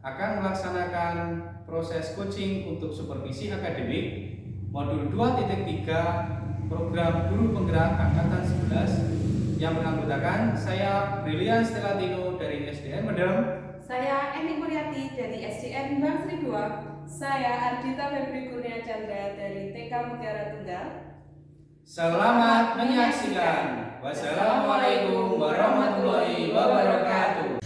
akan melaksanakan proses coaching untuk supervisi akademik modul 2.3 program guru penggerak angkatan 11 yang beranggotakan saya Brilian Stelatino dari SDN Medem, saya Eni Muryati dari SDN Bangsri 2, saya Ardita Febri Kurnia Chandra dari TK Mutiara Tunggal. Selamat menyaksikan. Wassalamualaikum warahmatullahi wabarakatuh.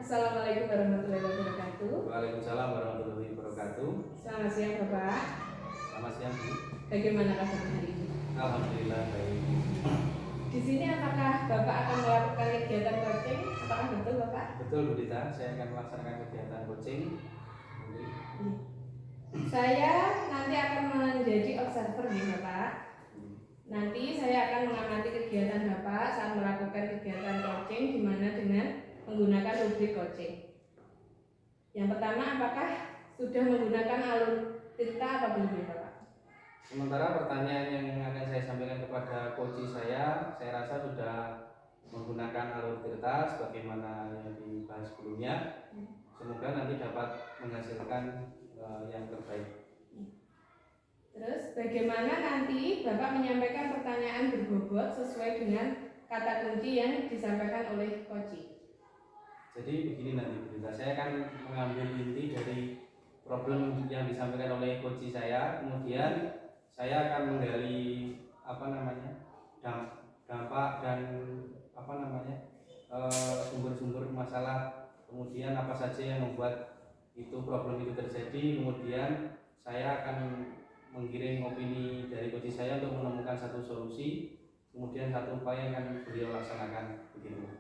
Assalamualaikum warahmatullahi wabarakatuh. Waalaikumsalam warahmatullahi wabarakatuh. Selamat siang Bapak. Selamat siang Bu. Bagaimana kabarnya hari ini? Alhamdulillah baik. Di sini apakah Bapak akan melakukan kegiatan coaching? Apakah betul Bapak? Betul Bu Dita, saya akan melaksanakan kegiatan coaching. Saya nanti akan menjadi observer nih Bapak. Nanti saya akan mengamati kegiatan Bapak saat melakukan kegiatan coaching di mana dengan menggunakan rubrik coaching. Yang pertama, apakah sudah menggunakan alur cerita apa belum ya Bapak? Sementara pertanyaan yang akan saya sampaikan kepada coach saya rasa sudah menggunakan alur tirta sebagaimana yang dibahas sebelumnya. Semoga nanti dapat menghasilkan yang terbaik. Terus bagaimana nanti Bapak menyampaikan pertanyaan berbobot sesuai dengan kata kunci yang disampaikan oleh coach? Jadi begini nanti berita, saya akan mengambil inti dari problem yang disampaikan oleh coach saya, kemudian saya akan menggali dampak dan sumber-sumber masalah, kemudian apa saja yang membuat itu problem itu terjadi, kemudian saya akan mengirim opini dari coach saya untuk menemukan satu solusi, kemudian satu upaya yang akan beliau laksanakan begitu.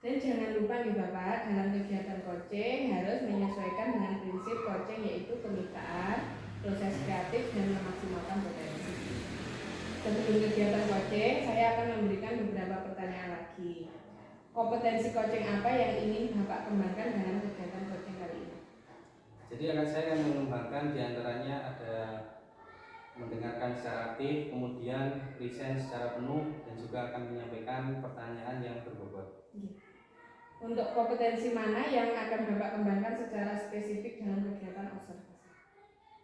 Dan jangan lupa nih Bapak, dalam kegiatan coaching harus menyesuaikan dengan prinsip coaching yaitu kemitraan, proses kreatif, dan memaksimalkan potensi. Sebelum kegiatan coaching, saya akan memberikan beberapa pertanyaan lagi. Kompetensi coaching apa yang ingin Bapak kembangkan dalam kegiatan coaching kali ini? Jadi saya akan mengembangkan diantaranya ada mendengarkan secara aktif, kemudian present secara penuh, dan juga akan menyampaikan pertanyaan yang berbobot. Untuk kompetensi mana yang akan Bapak kembangkan secara spesifik dalam kegiatan observasi?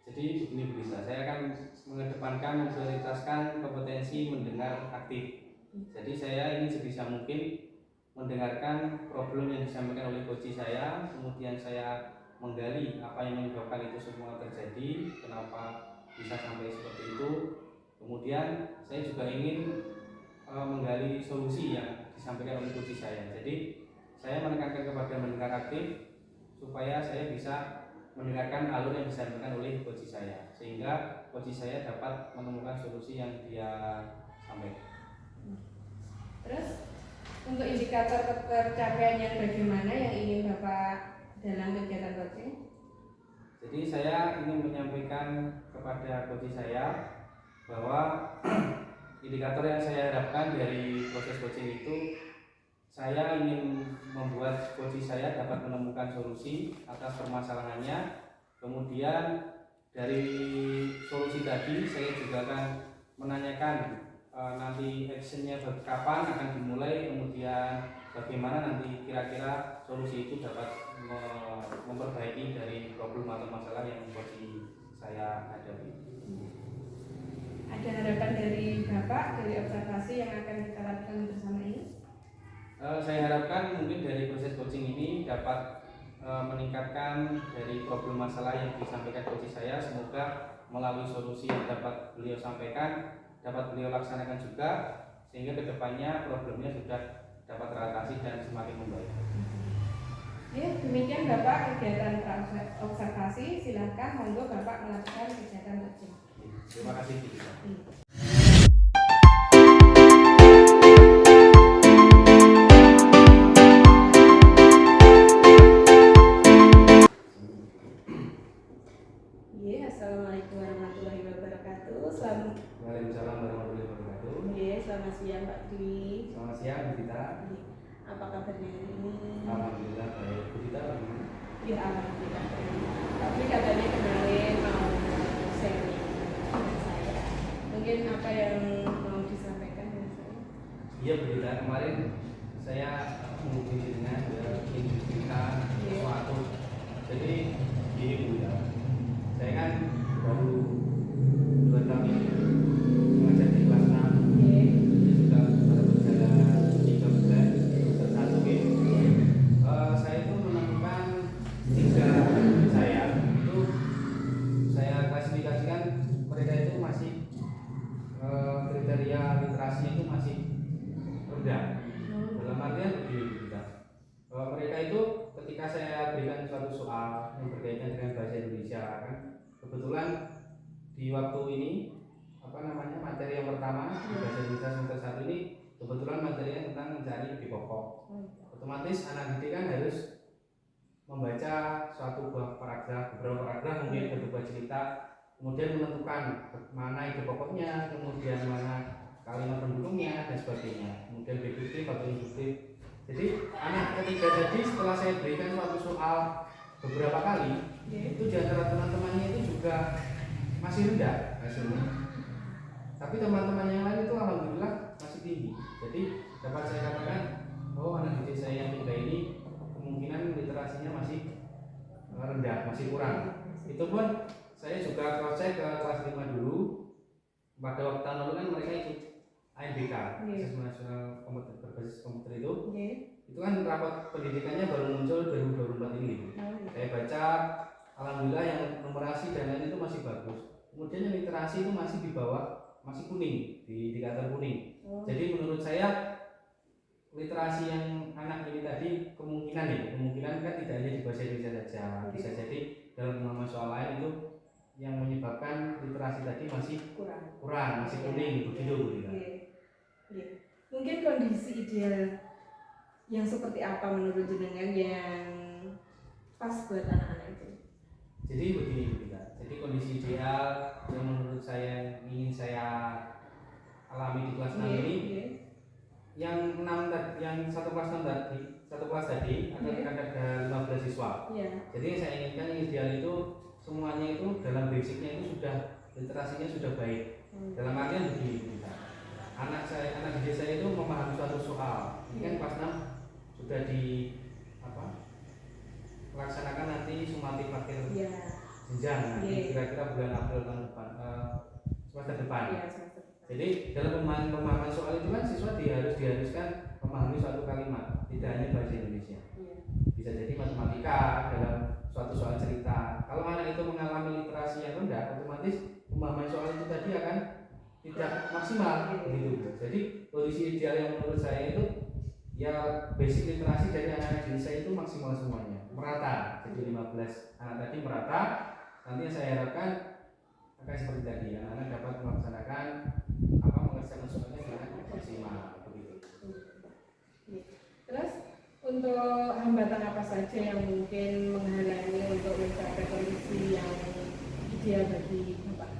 Jadi begini Bu, saya akan mengedepankan memprioritaskan kompetensi mendengar aktif. Jadi saya ingin sebisa mungkin mendengarkan problem yang disampaikan oleh coach saya, kemudian saya menggali apa yang menyebabkan itu semua terjadi, kenapa bisa sampai seperti itu. Kemudian saya juga ingin menggali solusi yang disampaikan oleh coach saya. Jadi saya menekankan kepada mendengar aktif supaya saya bisa mendengarkan alur yang disampaikan oleh coach saya, sehingga coach saya dapat menemukan solusi yang dia sampaikan. Terus untuk indikator ketercapaian yang bagaimana yang ingin Bapak dalam kegiatan coaching? Jadi saya ingin menyampaikan kepada coach saya bahwa indikator yang saya harapkan dari proses coaching itu, saya ingin membuat coach saya dapat menemukan solusi atas permasalahannya. Kemudian dari solusi tadi saya juga akan menanyakan nanti actionnya kapan akan dimulai, kemudian bagaimana nanti kira-kira solusi itu dapat memperbaiki dari problem atau masalah yang coach saya hadapi. Ada harapan dari Bapak dari observasi yang akan kita lakukan bersama ini? Saya harapkan mungkin dari proses coaching ini dapat meningkatkan dari problem masalah yang disampaikan coach saya. Semoga melalui solusi yang dapat beliau sampaikan dapat beliau laksanakan juga, sehingga kedepannya problemnya sudah dapat teratasi dan semakin membaik. Ya, demikian Bapak kegiatan observasi. Silahkan monggo Bapak melakukan kegiatan coaching. Terima kasih Bu Dita. Assalamualaikum warahmatullahi wabarakatuh. Waalaikumsalam warahmatullahi wabarakatuh. Selamat siang Pak Dwi. Selamat siang Bu Dita. Apa kabarnya hari ini? Alhamdulillah baik. Bu Dita bagaimana? Ya alhamdulillah. Tapi katanya kemarin mau sharing dengan saya. Mungkin apa yang mau disampaikan dengan saya? Iya Bu Dita, kemarin saya menghubungi dengan ingin cerita sesuatu. Jadi gini Bu Dita, saya kan baru 2 tahun ini mengajar di kelas 6. Ini sudah berjalan 3 bulan, semester 1 gitu. Saya itu menemukan 3 murid saya itu, saya klasifikasikan mereka itu masih kriteria literasinya itu masih rendah. Dalam artian begini kita, mereka itu ketika saya berikan suatu soal yang berkaitan dengan bahasa Indonesia kan, kebetulan di waktu ini materi yang pertama di bahasa Indonesia semester 1 ini kebetulan materinya tentang mencari bukti pokok. Otomatis anak didik kan harus membaca suatu beberapa paragraf mungkin beberapa cerita, kemudian menentukan mana ide pokoknya, kemudian mana kalimat pendukungnya dan sebagainya, kemudian deduktif atau induktif. Jadi anak ketiga tadi setelah saya berikan suatu soal beberapa kali, itu di antara teman-temannya itu juga masih rendah hasilnya. Tapi teman-teman yang lain itu alhamdulillah masih tinggi. Jadi dapat saya katakan bahwa anak didik saya yang 3 ini kemungkinan literasinya masih rendah, masih kurang. Itu pun saya juga cross check ke kelas 5 dulu. Pada waktu tahun lalu kan mereka ikut ANBK, Asesmen Nasional Berbasis Komputer itu. Itu kan rapat pendidikannya baru muncul 2024 ini. Saya baca, alhamdulillah yang numerasi dan lain itu masih bagus. Kemudian yang literasi itu masih di bawah, masih kuning, di indikator kuning. Jadi menurut saya literasi yang anak ini tadi kemungkinan kan tidak hanya di bahasa Indonesia saja, bisa jadi dalam pemahaman soal lain itu yang menyebabkan literasi tadi masih kurang, masih kuning begitu Bu. Mungkin kondisi ideal yang seperti apa menurut jenengan yang pas buat anak-anak itu? Jadi begini Bu Dita. Jadi kondisi ideal yang menurut saya ingin saya alami di kelas 6 ini, yang satu kelas tadi ada 15 siswa. Jadi yang saya inginkan yang ideal itu semuanya itu dalam basicnya itu sudah literasinya sudah baik. Dalam artian begini kita, anak didik saya itu memahami suatu soal. Ini kan kelas 6 sudah melaksanakan nanti sumatif akhir jenjang nanti kira-kira bulan April tahun depan, semester depan. Jadi dalam pemahaman soal itu kan siswa diharuskan memahami suatu kalimat, tidak hanya bahasa Indonesia. Bisa jadi matematika dalam suatu soal cerita. Kalau anak itu mengalami literasi yang rendah, otomatis pemahaman soal itu tadi akan tidak maksimal begitu. Jadi kondisi ideal yang menurut saya itu ya basic literasi dari anak-anak didik saya itu maksimal semuanya, merata. Jadi 15 anak tadi merata. Nanti yang saya harapkan akan seperti tadi, anak-anak dapat melaksanakan mengerjakan soalnya dengan maksimal begitu. Terus untuk hambatan apa saja yang mungkin menghalangi untuk mencapai kondisi yang ideal bagi Bapak?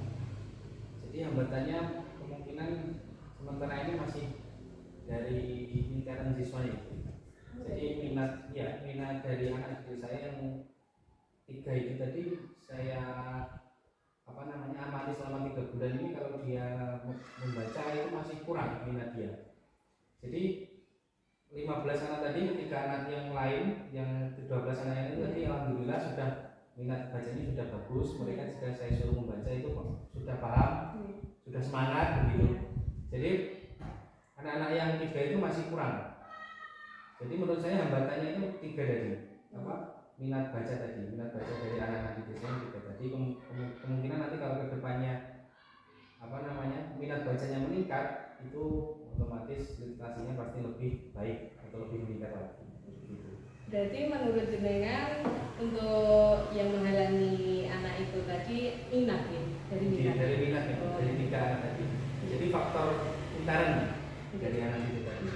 Jadi hambatannya kemungkinan sementara ini masih dari lingkaran siswanya. Jadi minat dari anak didik saya yang 3 itu tadi saya amati selama 3 bulan ini, kalau dia membaca itu masih kurang minat dia. Jadi 15 anak tadi, 3 anak yang lain, yang 12 anak yang itu tadi alhamdulillah sudah minat bacanya sudah bagus. Mereka jika saya suruh membaca itu sudah paham, sudah semangat begitu. Jadi anak-anak yang 3 itu masih kurang. Jadi menurut saya hambatannya itu 3 tadi. Minat baca dari anak-anak didik saya 3 tadi. Kemungkinan nanti kalau kedepannya minat bacanya meningkat, itu otomatis literasinya pasti lebih baik atau lebih meningkat lagi. Gitu. Berarti menurut jenengan untuk yang menghalangi anak itu tadi minat ya? Dari minat ya, dari 3 anak tadi. Jadi faktor utara dari anak itu tadi.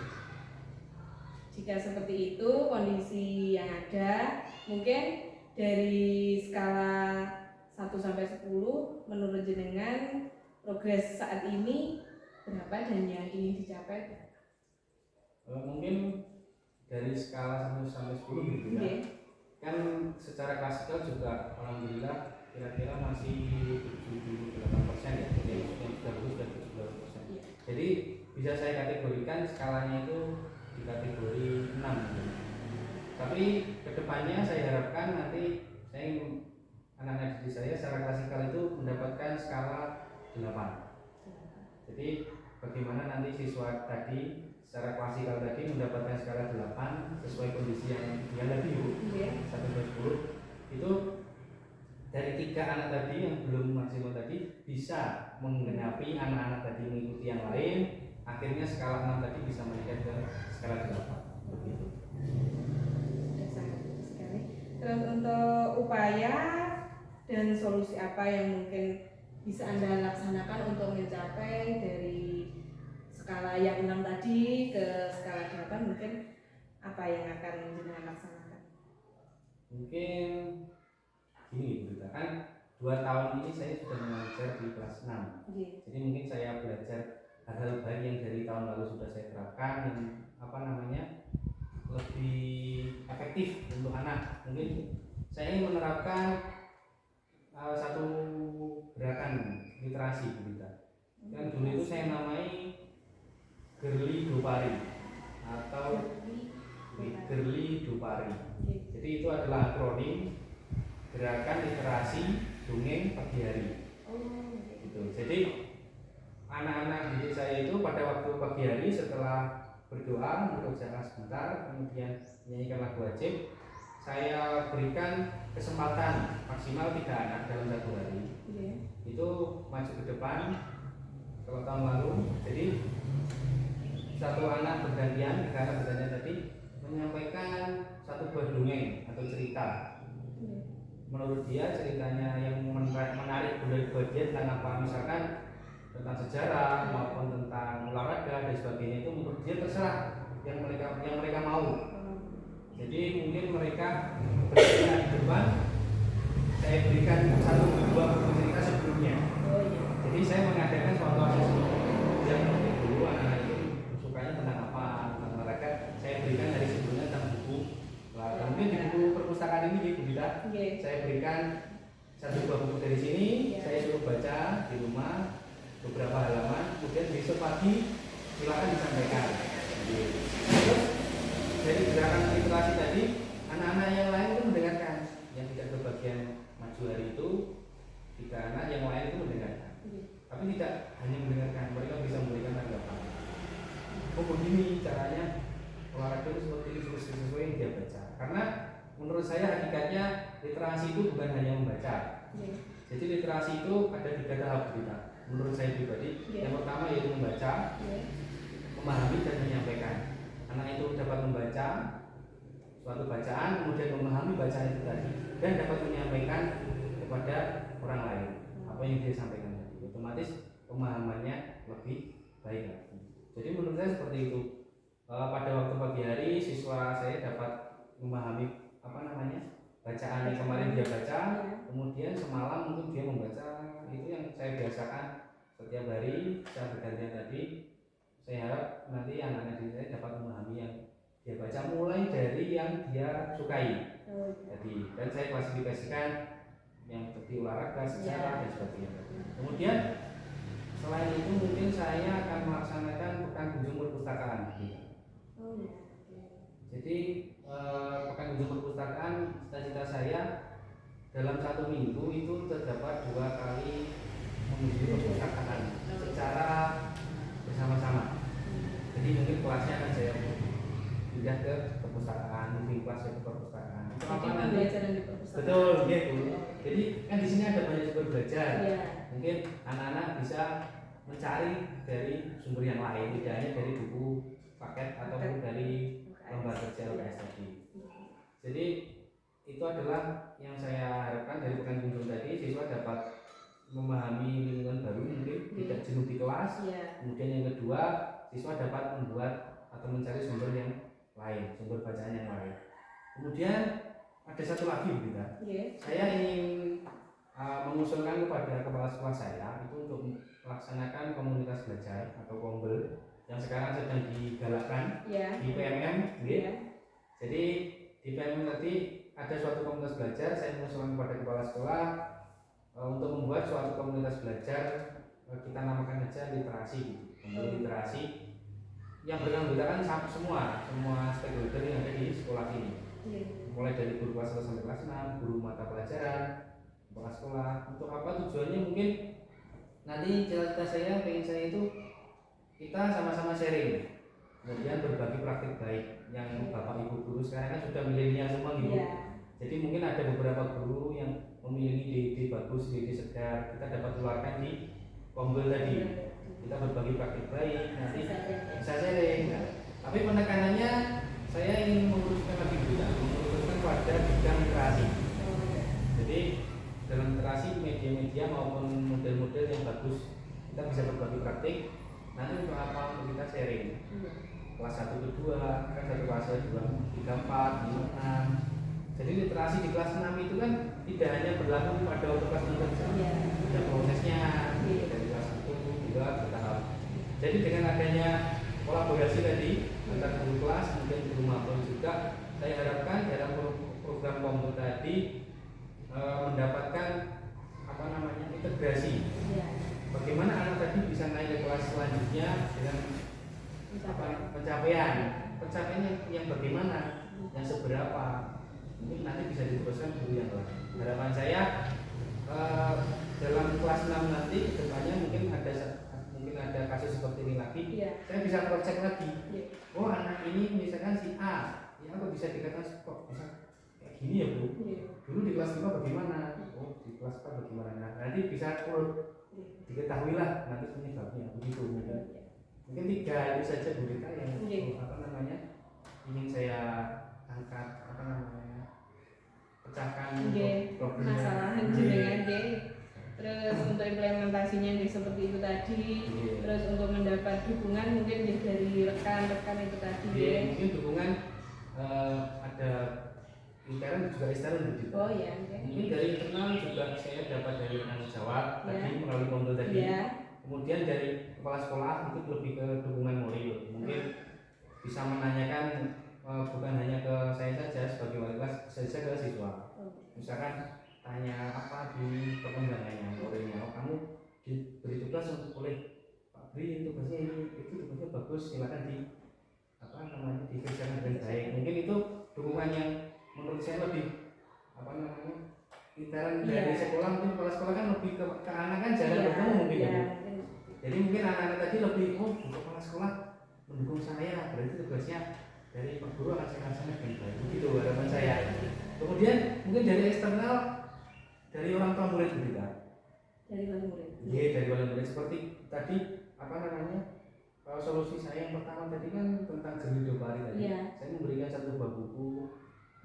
Jika seperti itu kondisi yang ada, mungkin dari skala 1 sampai 10 menurut jenengan progres saat ini berapa dan yang ingin dicapai? Mungkin dari skala 1 sampai 10 gitu ya. Okay. Kan secara klasikal juga alhamdulillah kira-kira masih 78% ya. Jadi yang sudah bagus dan 70%. Jadi bisa saya kategorikan skalanya itu di kategori 6 gitu. Tapi kedepannya saya harapkan nanti anak-anak didik saya secara klasikal itu mendapatkan skala 8. Jadi bagaimana nanti siswa tadi secara klasikal tadi mendapatkan skala 8 sesuai kondisi yang tadi Bu. 1 sampai 10 itu dari 3 anak tadi yang belum maksimal tadi bisa menggenapi anak-anak tadi mengikuti yang lain, akhirnya skala 6 tadi bisa meningkat ke skala 8 begitu. Sangat bagus sekali. Terus untuk upaya dan solusi apa yang mungkin bisa Anda laksanakan untuk mencapai dari skala yang 6 tadi ke skala 8, mungkin apa yang akan jenengan laksanakan? Mungkin gini Bu, kan 2 tahun ini saya sudah mengajar di kelas 6. Jadi mungkin saya belajar hal-hal baik yang dari tahun lalu sudah saya terapkan yang lebih efektif untuk anak. Mungkin saya ingin menerapkan satu gerakan literasi kita. Dan dulu itu saya namai Gerli Dopari atau Gerli Dopari. Jadi itu adalah akronim gerakan literasi dongeng pagi hari. Gitu. Jadi anak-anak didik saya itu pada waktu pagi hari setelah berdoa mengerjakan sebentar, kemudian menyanyikan lagu wajib, saya berikan kesempatan maksimal 3 anak dalam 1 hari. Itu maju ke depan. Kalau tahun lalu, jadi 1 anak bergantian, 3 anak bergantian tadi menyampaikan 1 buah dongeng atau cerita. Menurut dia ceritanya yang menarik buat dia tentang apa, misalkan tentang sejarah maupun tentang olahraga dan sebagainya, itu menurut dia terserah yang mereka mau. Jadi mungkin mereka bercerita di depan, saya berikan 1 buah cerita sebelumnya. Jadi saya mengadakan suatu asesmen yang dulu anak-anak itu sukanya tentang apa, tentang olahraga, saya berikan dari sebelumnya tentang buku. Mungkin di buku perpustakaan ini Bu Dita, saya berikan 1 buah buku dari sini, saya suruh baca di rumah beberapa halaman, kemudian besok pagi silakan disampaikan. Terus dari gerakan literasi tadi, anak-anak yang lain itu mendengarkan, yang tidak kebagian maju hari itu 3 anak yang lain itu mendengarkan. Tapi tidak hanya mendengarkan, mereka bisa memberikan tanggapan. Oh begini caranya olahraga itu seperti ini, sesuai yang dia baca. Karena menurut saya hakikatnya literasi itu bukan hanya membaca. Jadi literasi itu ada 3 tahap kita. Menurut saya pribadi, yang pertama yaitu membaca, memahami dan menyampaikan. Anak itu dapat membaca suatu bacaan, kemudian memahami bacaan itu tadi, dan dapat menyampaikan kepada orang lain apa yang dia sampaikan tadi. Otomatis pemahamannya lebih baik lagi. Jadi menurut saya seperti itu. Pada waktu pagi hari siswa saya dapat memahami bacaan yang kemarin dia baca, kemudian semalam mungkin dia membaca. Itu yang saya biasakan setiap hari, saya bergantian tadi. Saya harap nanti anak-anak didik saya dapat memahami yang dia baca mulai dari yang dia sukai. Jadi, dan saya klasifikasikan yang seperti olahraga, sejarah dan sebagainya. Kemudian selain itu mungkin saya akan melaksanakan pekan kunjung perpustakaan. Jadi pekan kunjung perpustakaan, cita-cita saya dalam 1 minggu itu terdapat 2 kali mengunjungi perpustakaan secara bersama-sama. Jadi mungkin kelasnya akan saya pindah ke perpustakaan, moving class ke perpustakaan. Itu Jadi apa nanti? pembelajaran di perpustakaan. Betul, gitu. Jadi kan di sini ada banyak sumber belajar. Iya. Mungkin anak-anak bisa mencari dari sumber yang lain, tidak hanya dari buku paket ataupun dari lembar kerja LKS tadi. Jadi itu adalah yang saya harapkan dari pekan kunjung tadi, siswa dapat memahami lingkungan baru, mungkin tidak jenuh di kelas. Kemudian yang kedua, siswa dapat membuat atau mencari sumber yang lain, sumber bacaan yang lain. Kemudian ada satu lagi berita. Saya ingin mengusulkan kepada kepala sekolah saya itu untuk melaksanakan komunitas belajar atau kombel yang sekarang sedang digalakkan di PMM. Jadi di PMM tadi ada suatu komunitas belajar. Saya mengusulkan kepada kepala sekolah untuk membuat suatu komunitas belajar, kita namakan saja literasi gitu. Literasi yang beranggotakan semua stakeholder yang ada di sekolah ini. Mulai dari guru kelas 1 sampai kelas 6, guru mata pelajaran, kepala sekolah. Untuk apa tujuannya? Mungkin nanti cita-cita saya, pengen saya itu kita sama-sama sharing, kemudian berbagi praktik baik yang bapak ibu guru sekarang kan sudah milenial semua gitu. Jadi mungkin ada beberapa guru yang memiliki ide bagus, ide segar, kita dapat keluarkan di kombel tadi. Kita berbagi praktik baik, nanti bisa sharing. Tapi penekanannya saya ingin menguruskan lebih menguruskan pada bidang literasi. Jadi dalam literasi media-media maupun model-model yang bagus, kita bisa berbagi praktik. Nanti untuk apa? Untuk kita sharing. Kelas 1 ke 2, kan satu kelas 2, 3, 4, 5, 6. Jadi literasi di kelas 6 itu kan tidak hanya berlaku pada waktu kelas 6 saja. Ada prosesnya dari kelas 1, 2 bertahap. Jadi dengan adanya kolaborasi tadi antara guru kelas kemudian guru mapel juga, saya harapkan dalam program kombel tadi mendapatkan integrasi. Bagaimana anak tadi bisa naik ke kelas selanjutnya dengan pencapaian yang bagaimana, yang seberapa, mungkin nanti bisa diteruskan guru yang lain. Harapan saya dalam kelas 6 nanti kedepannya mungkin ada kasus seperti ini lagi, saya bisa cross check lagi. Oh anak ini misalkan si A, ya kok bisa dikatakan kok bisa kayak gini ya bu? Dulu di kelas 5 bagaimana? Oh di kelas 4 bagaimana? Nah, nanti bisa diketahui lah nanti penyebabnya begitu mungkin 3 itu saja Bu Rita yang ingin saya angkat pecahkan masalah jenengan terus untuk implementasinya seperti itu tadi, terus untuk mendapat dukungan mungkin dari rekan-rekan itu tadi mungkin dukungan ada intern juga eksternal juga. Mungkin dari internal juga saya dapat dari rekan sejawat tadi melalui kombel tadi. Kemudian dari kepala sekolah itu lebih ke dukungan moral. Mungkin bisa menanyakan bukan hanya ke saya saja sebagai wali kelas, bisa ke siswa. Misalkan tanya apa di perkembangannya, moralnya. Oh, kamu diberi tugas untuk oleh Pak Bri tugasnya ini, itu tugasnya bagus, silakan dikerjakan dengan baik. Mungkin itu dukungan yang menurut saya lebih intern dari sekolah. Mungkin kepala sekolah kan lebih ke anak kan jarang bertemu mungkin jadi mungkin anak-anak tadi lebih kepala sekolah mendukung saya, berarti tugasnya dari Pak Guru akan saya laksanakan dengan baik. Begitu harapan saya. Kemudian mungkin dari eksternal, dari orang tua murid juga. Dari wali murid seperti tadi solusi saya yang pertama tadi kan tentang Jernih Dopari tadi. Saya memberikan satu buah buku,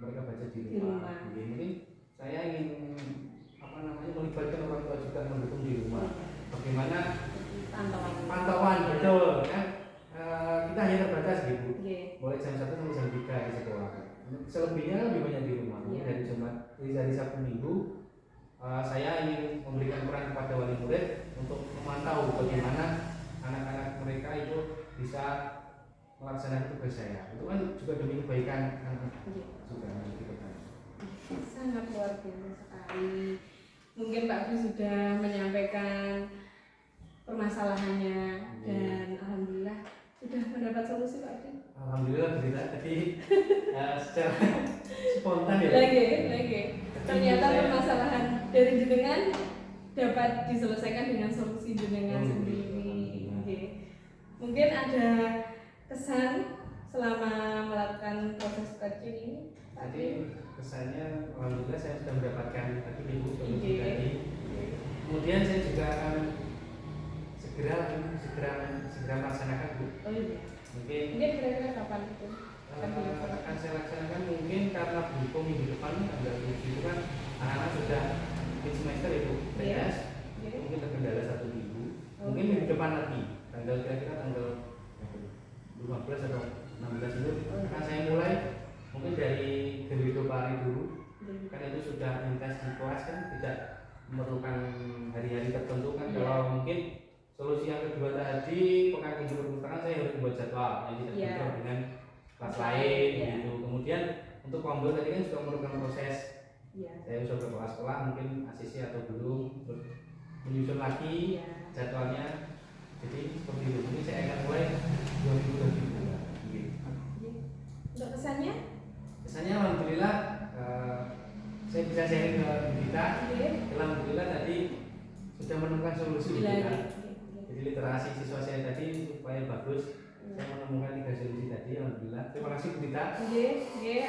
mereka baca di rumah. Mungkin saya ingin melibatkan orang tua juga mendukung di rumah. Bagaimana pantauan betul kan? Kita hanya terbatas gitu. Mulai jam 1 sampai jam 3 di sekolah. Selebihnya lebih banyak di rumah. Dari Sabtu Minggu saya ingin memberikan peran kepada wali murid untuk memantau bagaimana anak-anak mereka itu bisa melaksanakan tugas saya. Itu kan juga demi kebaikan anak juga nanti ke depan. Sangat luar biasa sekali. Mungkin Pak Bri sudah menyampaikan permasalahannya dan alhamdulillah sudah mendapat solusi Pak Bri. Alhamdulillah berita tadi secara spontan ya. Lagi. Ternyata permasalahan dari jenengan dapat diselesaikan dengan solusi jenengan sendiri. Mungkin ada kesan selama melakukan proses coaching ini? Jadi kesannya alhamdulillah saya sudah mendapatkan tadi ibu solusi Iya. tadi. Kemudian saya juga akan segera melaksanakan Bu. Oh iya. Mungkin Mungkin kira-kira kapan itu? akan saya laksanakan mungkin karena buku minggu depan tanggal 7 itu kan anak-anak sudah mid semester itu Iya. PTS. Iya. Mungkin terkendala 1 minggu. Oh, Mungkin iya. minggu depan lagi kira-kira tanggal 15 atau 16 itu akan saya mulai mungkin dari Gerwido Pari dulu. Kan itu sudah intens di kelas kan, tidak memerlukan hari-hari tertentu kan. Kalau mungkin solusi yang kedua tadi pekan kunjungan perpustakaan saya harus membuat jadwal yang tidak bentrok dengan kelas lain gitu. Kemudian untuk kombo tadi kan sudah memerlukan proses. Saya sudah ke sekolah mungkin ACC atau belum, terus menyusun lagi jadwalnya. Jadi seperti itu. Ini saya akan mulai 2022. Untuk kesannya? Kesannya alhamdulillah saya bisa sharing ke kita. Alhamdulillah tadi sudah menemukan solusi kita. Jadi literasi siswa saya tadi supaya bagus. Saya menemukan 3 solusi tadi. Alhamdulillah. Terima kasih Bu Dita. Alhamdulillah.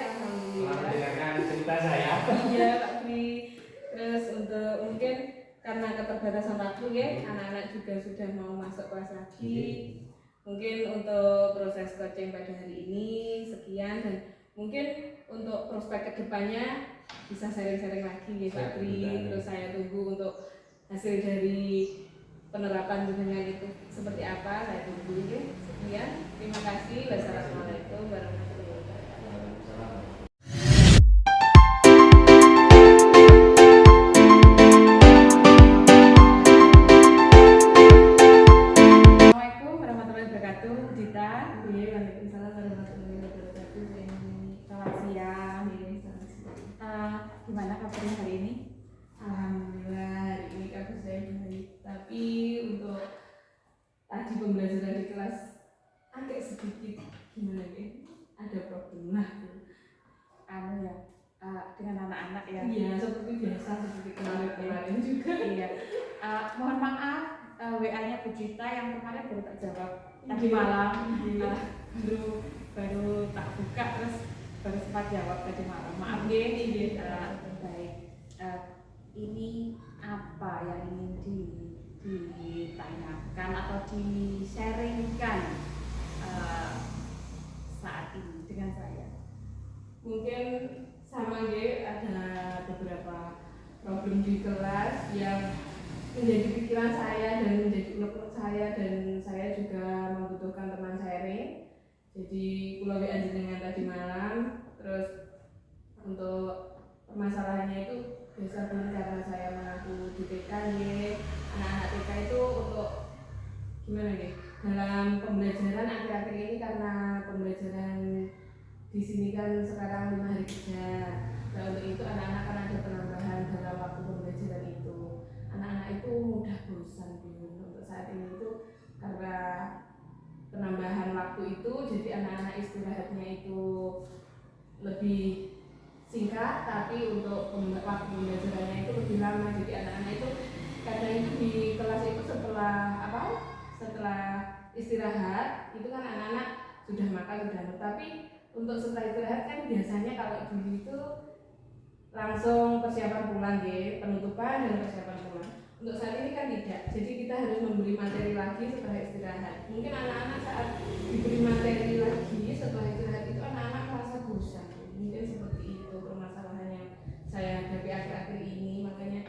Telah mendengarkan cerita saya. Iya Pak Tri. Terus untuk mungkin karena keterbatasan waktu ya, anak-anak juga sudah mau masuk kelas lagi. Mungkin untuk proses coaching pada hari ini sekian, dan mungkin untuk prospek kedepannya bisa sharing-sharing lagi ya Pak Tri. Terus saya tunggu untuk hasil dari penerapan jenengan itu seperti apa, saya tunggu ya. Sekian, terima kasih. Wassalamualaikum warahmatullahi wabarakatuh. Assalamualaikum warahmatullahi wabarakatuh. Dita. Waalaikumsalam warahmatullahi wabarakatuh. Selamat siang. Gimana kabarnya hari ini? Alhamdulillah hari ini kabar saya baik. Tapi untuk tadi pembelajaran di kelas agak sedikit gimana ya? Ada problem lah. Dengan anak-anak ya. Iya, seperti biasa seperti kemarin juga. Iya. Mohon maaf, WA-nya Bu Dita yang kemarin baru tak jawab tadi Iya. malam. Iya. Baru tak buka terus baru sempat jawab tadi malam. Maaf ya. Baik. Ini apa yang ingin ditanyakan atau di-sharingkan saat ini dengan saya? Mungkin sama ya, ada beberapa problem di kelas yang menjadi pikiran saya dan menjadi unek-unek saya, dan saya juga membutuhkan teman sharing. Jadi pulau WA dengan tadi malam. Terus untuk permasalahannya itu biasa pun karena saya mengaku di TK ya. Anak-anak TK itu untuk gimana ya, dalam pembelajaran akhir-akhir ini, karena pembelajaran di sini kan sekarang 5 hari kerja. Nah untuk itu anak-anak kan ada penambahan dalam waktu pembelajaran itu. Anak-anak itu mudah bosan untuk saat ini itu karena penambahan waktu itu, jadi anak-anak istirahatnya itu lebih singkat, tapi untuk waktu pembelajarannya itu lebih lama. Jadi anak-anak itu karena itu di kelas itu setelah istirahat itu kan anak-anak sudah makan sudah, tapi untuk setelah istirahat kan biasanya kalau dulu itu langsung persiapan pulang ya, penutupan dan persiapan pulang. Untuk saat ini kan tidak, jadi kita harus memberi materi lagi setelah istirahat. Mungkin anak-anak saat diberi materi lagi setelah istirahat itu anak-anak merasa bosan. Mungkin seperti itu permasalahan yang saya hadapi akhir-akhir ini, makanya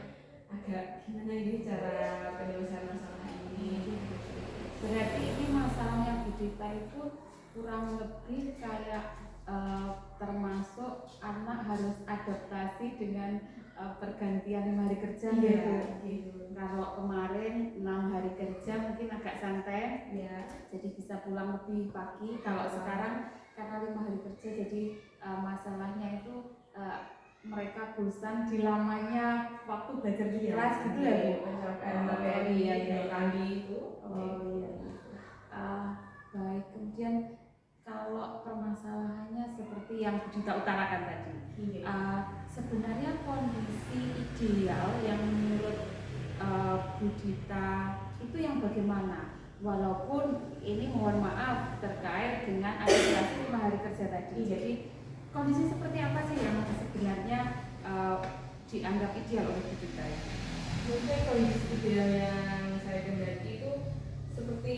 agak gimana ini cara penyelesaian masalah ini. Berarti ini masalahnya Bu Dita itu kurang lebih kayak termasuk anak harus adaptasi dengan pergantian 5 hari kerja gitu. Kalau kemarin 6 hari kerja mungkin agak santai ya, jadi bisa pulang lebih pagi. Kalau sekarang karena 5 hari kerja jadi masalahnya itu mereka bosan di lamanya waktu belajar di kelas gitu ya Bu. Baik, kemudian kalau permasalahannya seperti yang Bu Dita utarakan tadi, sebenarnya kondisi ideal yang menurut Bu Dita itu yang bagaimana? walaupun ini mohon maaf terkait dengan adaptasi 5 hari kerja tadi. Jadi kondisi seperti apa sih yang sebenarnya dianggap ideal oleh Bu Dita? Mungkin kondisi ideal yang saya kendaki itu seperti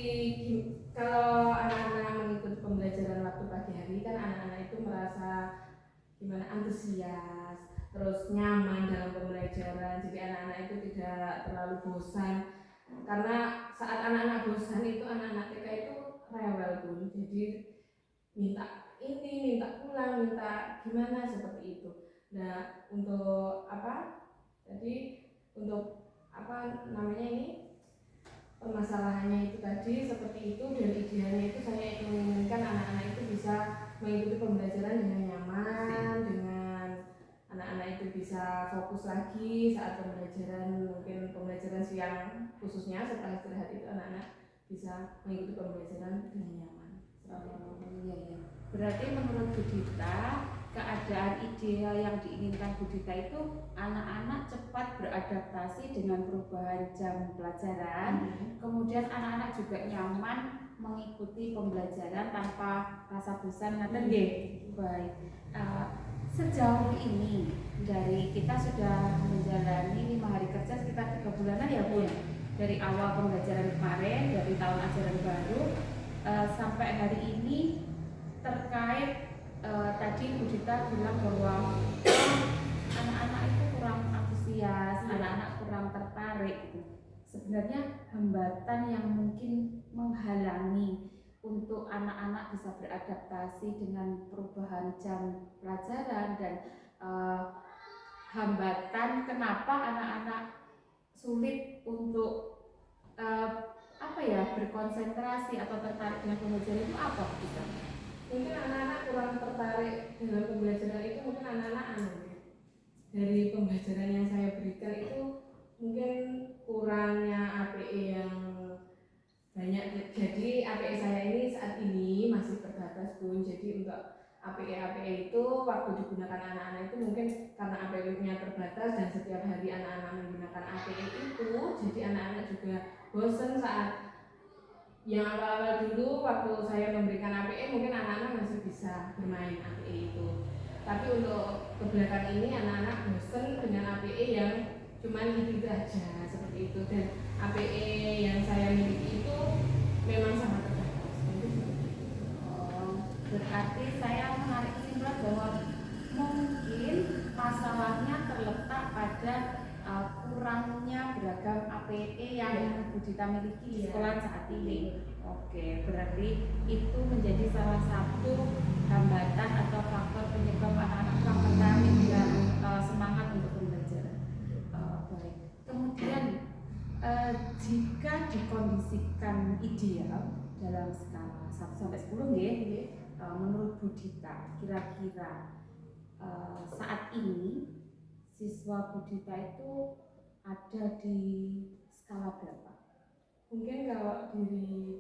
kalau anak-anak mengikuti pembelajaran waktu pagi hari kan anak-anak itu merasa gimana, antusias, terus nyaman dalam pembelajaran, jadi anak-anak itu tidak terlalu bosan. Karena saat anak-anak bosan itu anak-anak TK itu rewel pun, jadi minta ini, minta pulang, minta gimana seperti itu. Nah untuk apa? Jadi untuk apa namanya ini, permasalahannya itu tadi seperti itu, dan idealnya itu saya menginginkan anak-anak itu bisa mengikuti pembelajaran dengan nyaman, dengan anak-anak itu bisa fokus lagi saat pembelajaran, mungkin pembelajaran siang khususnya setelah istirahat itu anak-anak bisa mengikuti pembelajaran dengan nyaman. Iya ya. Berarti menurut Bu Dita, keadaan ideal yang diinginkan Bu Dita itu anak-anak cepat beradaptasi dengan perubahan jam pelajaran, kemudian anak-anak juga nyaman mengikuti pembelajaran tanpa rasa bosan. Ngaten nggih. Baik. Sejauh ini dari kita sudah menjalani 5 hari kerja sekitar 3 bulanan ya Bu. Dari awal pembelajaran kemarin, dari tahun ajaran baru sampai hari ini, terkait tadi Bu Dita bilang bahwa anak-anak itu kurang antusias, anak-anak kurang tertarik gitu. Sebenarnya hambatan yang mungkin menghalangi untuk anak-anak bisa beradaptasi dengan perubahan jam pelajaran dan hambatan kenapa anak-anak sulit untuk berkonsentrasi atau tertarik dengan pembelajaran itu apa kita? Mungkin anak-anak kurang tertarik dengan pembelajaran itu, mungkin anak-anak dari pembelajaran yang saya berikan itu mungkin kurangnya APE yang banyak. Jadi APE saya ini saat ini masih terbatas Bun. Jadi untuk APE itu waktu digunakan anak-anak itu mungkin karena APE-nya terbatas dan setiap hari anak-anak menggunakan APE itu, jadi anak-anak juga bosan saat yang awal-awal dulu waktu saya memberikan APE mungkin anak-anak masih bisa bermain APE itu. Tapi untuk kebelakang ini anak-anak bosan dengan APE yang cuman itu aja seperti itu, dan APE yang saya miliki itu memang sangat terbatas. Berarti saya menarik kesimpulan bahwa mungkin masalahnya terletak pada kurangnya beragam APE yang Bu Dita miliki di sekolah saat ini. Oke, berarti itu menjadi salah satu hambatan atau faktor penyebab anak-anak kurang tertarik dan semangat untuk belajar. Baik. Kemudian jika dikondisikan ideal dalam skala 1 sampai 10 menurut Bu Dita, kira-kira saat ini siswa Bu Dita itu ada di skala berapa? Mungkin kalau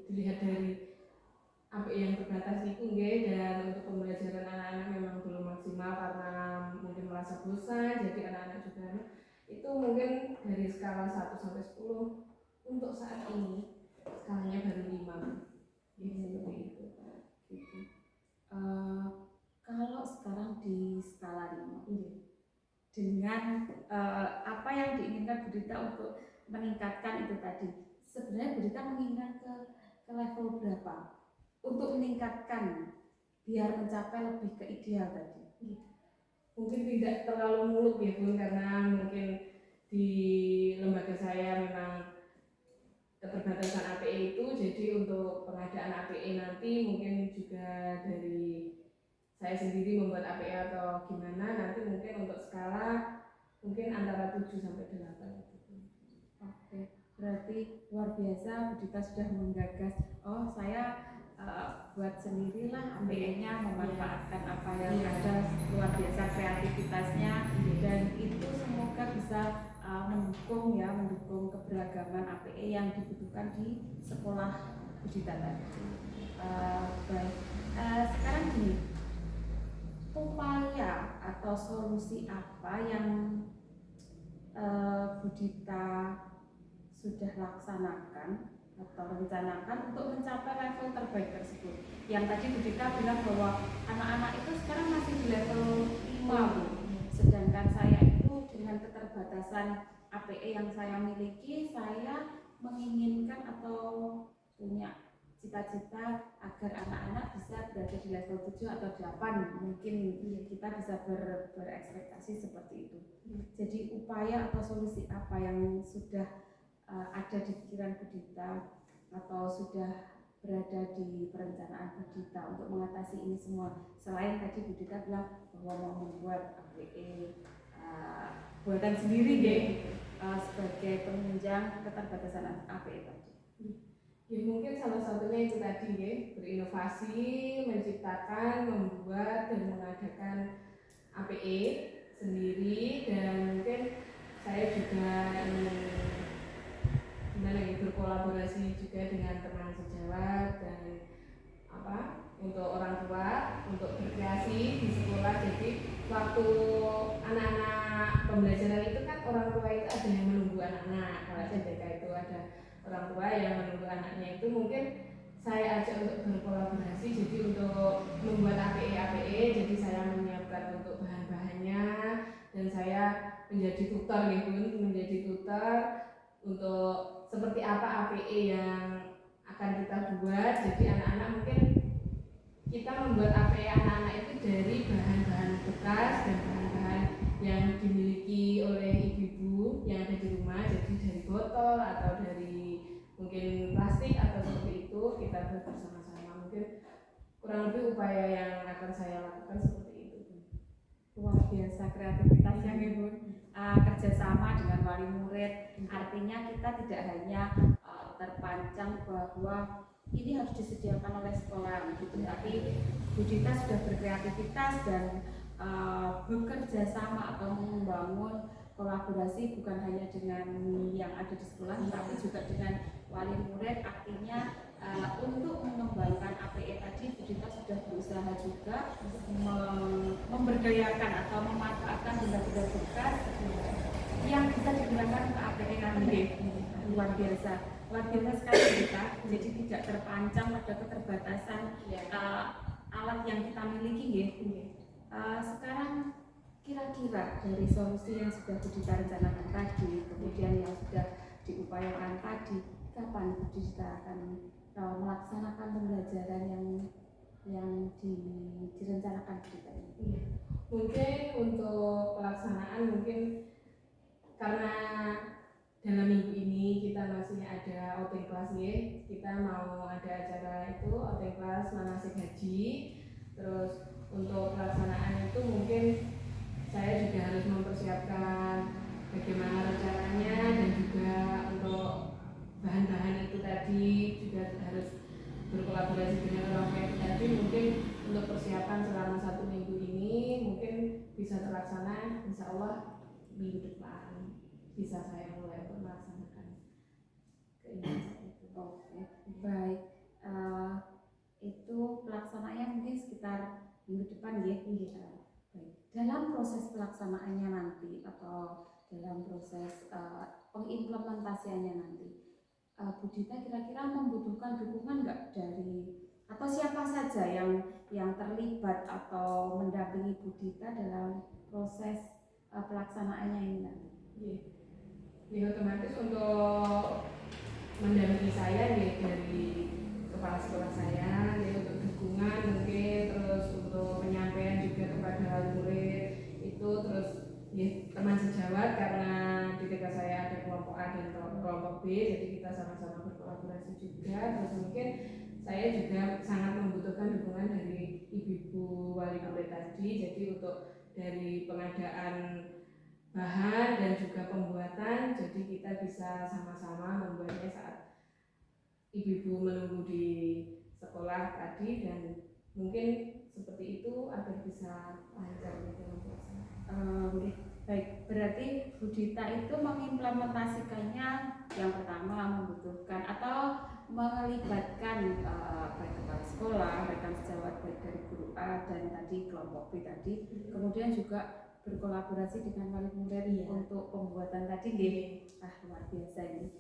dilihat dari APE yang terbatas itu dan untuk pembelajaran anak-anak memang belum maksimal karena mungkin merasa bosan, jadi anak-anak juga itu mungkin dari skala 1 sampai 10 untuk saat ini skalanya baru 5. Seperti itu. Gitu. Kalau sekarang di skala 5 dengan apa yang diinginkan Bu Dita untuk meningkatkan itu tadi, sebenarnya Bu Dita menginginkan ke level berapa untuk meningkatkan biar mencapai lebih ke ideal tadi? Mungkin tidak terlalu muluk ya Bun, karena mungkin di lembaga saya memang keterbatasan APE itu, jadi untuk pengadaan APE nanti mungkin juga dari saya sendiri membuat APE atau gimana, nanti mungkin untuk skala mungkin antara 7 sampai 8 gitu. Oke, berarti luar biasa Bu Dita sudah menggagas, saya buat sendirilah APE-nya, memanfaatkan apa yang ada, luar biasa kreativitasnya, dan itu semoga bisa mendukung keberagaman APE yang dibutuhkan di sekolah Bu Dita tadi. Baik, sekarang gini, upaya atau solusi apa yang Bu Dita sudah laksanakan atau rencanakan untuk mencapai level terbaik tersebut. Yang tadi Bu Dita bilang bahwa anak-anak itu sekarang masih di level 5 Bu. Sedangkan saya itu dengan keterbatasan APE yang saya miliki, saya menginginkan atau punya cita-cita agar anak-anak bisa berada di level 7 atau 8. Mungkin kita bisa berekspektasi seperti itu. Jadi upaya atau solusi apa yang sudah ada di pikiran Bu Dita atau sudah berada di perencanaan Bu Dita untuk mengatasi ini semua, selain tadi Bu Dita bilang bahwa mau membuat APE buatan sendiri sebagai penunjang keterbatasan APE tadi. Ya mungkin salah satunya itu tadi ya, berinovasi, menciptakan, membuat dan mengadakan APE sendiri, dan mungkin saya juga ingin berkolaborasi juga dengan teman sejawat dan untuk orang tua untuk berkreasi di sekolah. Jadi waktu anak-anak pembelajaran itu kan orang tua itu ada yang menunggu anak-anak. Kalau CDK itu ada orang tua yang menunggu anaknya, itu mungkin saya ajak untuk berkolaborasi. Jadi untuk membuat APE, jadi saya menyiapkan untuk bahan-bahannya dan saya menjadi tutor ya Bun, menjadi tutor untuk seperti apa APE yang akan kita buat. Jadi anak-anak mungkin kita membuat APE anak-anak itu dari bahan-bahan bekas dan bahan-bahan yang dimiliki oleh ibu-ibu yang ada di rumah. Jadi dari botol atau dari mungkin plastik atau seperti itu kita buat bersama-sama. Mungkin kurang lebih upaya yang akan saya lakukan seperti itu. Luar biasa kreativitasnya Ibu. Kerjasama dengan wali murid, artinya kita tidak hanya terpancang bahwa ini harus disediakan oleh sekolah gitu, tapi Bu Dita sudah berkreativitas dan bekerja sama atau membangun kolaborasi bukan hanya dengan yang ada di sekolah, tapi juga dengan wali murid. Artinya untuk mengembangkan APE tadi Bu Dita sudah berusaha juga memberdayakan atau memanfaatkan benda-benda bekas yang bisa digunakan untuk APE nanti. Luar biasa sekali kita. Jadi tidak terpancang pada keterbatasan alat yang kita miliki sekarang kira-kira dari solusi yang sudah Bu Dita rencanakan tadi, kemudian yang sudah diupayakan tadi, kapan Bu Dita akan melaksanakan pembelajaran yang direncanakan Bu Dita ini? Mungkin untuk pelaksanaan mungkin karena dalam minggu ini kita masih ada outing kelas ya, kita mau ada acara itu outing kelas manasik haji. Terus untuk pelaksanaan itu mungkin saya juga harus mempersiapkan bagaimana rencananya, dan juga untuk bahan-bahan itu tadi juga harus berkolaborasi dengan orang tua itu tadi. Mungkin untuk persiapan selama 1 minggu ini mungkin bisa terlaksana, insya Allah minggu depan bisa saya mulai untuk melaksanakan keinginan itu. Oke, baik. Itu pelaksanaannya mungkin sekitar minggu depan ya. Baik. Dalam proses pelaksanaannya nanti atau dalam proses pengimplementasiannya nanti, Bu Dita kira-kira membutuhkan dukungan nggak dari atau siapa saja yang terlibat atau mendampingi Bu Dita dalam proses pelaksanaannya ini nanti? Ya otomatis untuk mendampingi saya ya dari kepala sekolah saya ya, untuk dukungan mungkin, terus untuk penyampaian juga kepada wali murid itu, terus ya teman sejawat karena di dekat saya ada kelompok A dan kelompok B, jadi kita sama-sama berkolaborasi juga. Terus mungkin saya juga sangat membutuhkan dukungan dari ibu-ibu wali murid tadi. Jadi untuk dari pengadaan bahan dan juga pembuatan, jadi kita bisa sama-sama membuatnya saat ibu-ibu menunggu di sekolah tadi, dan mungkin seperti itu agar bisa lancar dalam pelaksanaan. Baik, berarti Bu Dita itu mengimplementasikannya yang pertama membutuhkan atau melibatkan baik kepala sekolah, rekan sejawat baik dari guru A dan tadi kelompok B tadi, kemudian juga berkolaborasi dengan wali murid untuk pembuatan tadi luar biasa ini.